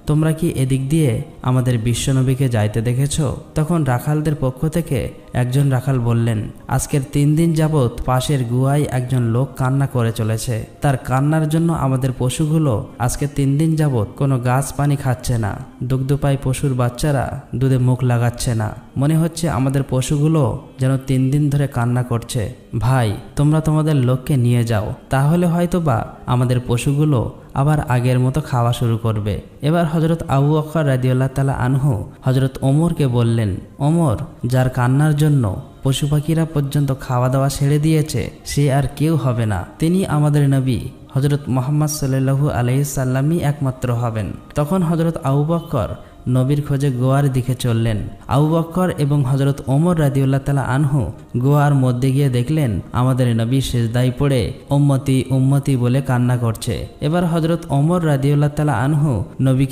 তোমরা কি এদিক দিয়ে আমাদের বিশ্বনবীকে যাইতে দেখেছ? তখন রাখালদের পক্ষ থেকে একজন রাখাল বললেন, আজকের 3 দিন যাবৎ পাশের গুহায় একজন লোক কান্না করে চলেছে। তার কান্নার জন্য আমাদের পশুগুলো আজকে 3 দিন যাবৎ কোনো গাছ পানি খাচ্ছে না। দুগ্ধপায়ী পশুর বাচ্চারা দুধে মুখ লাগাচ্ছে না। মনে হচ্ছে আমাদের পশুগুলো যেন 3 দিন ধরে কান্না করছে। ভাই, তোমরা তোমাদের লোককে নিয়ে যাও, তাহলে হয়তোবা আমাদের পশুগুলো আবার আগের মতো খাওয়া শুরু করবে। এবার হযরত আবু বকর রাদিয়াল্লাহু তাআলা আনহু হযরত ওমরকে বললেন, ওমর, যার কান্নার জন্য পশু পাখিরা পর্যন্ত খাওয়া দাওয়া ছেড়ে দিয়েছে, সে আর কেউ হবে না। তিনি আমাদের নবী হযরত মুহাম্মদ সাল্লাল্লাহু আলাইহি সাল্লামই একমাত্র হবেন। তখন হযরত আবু বকর নবীর খোঁজে গোয়ার দিকে চললেন। আবু বকর এবং হযরত ওমর রাদিয়াল্লাহু তাআলা আনহু গোয়ার মধ্যে গিয়ে দেখলেন আমাদের নবী সিজদায় পড়ে উম্মতি উম্মতি বলে কান্না করছে। এবার হযরত ওমর রাদিয়াল্লাহু তাআলা আনহু নবীকে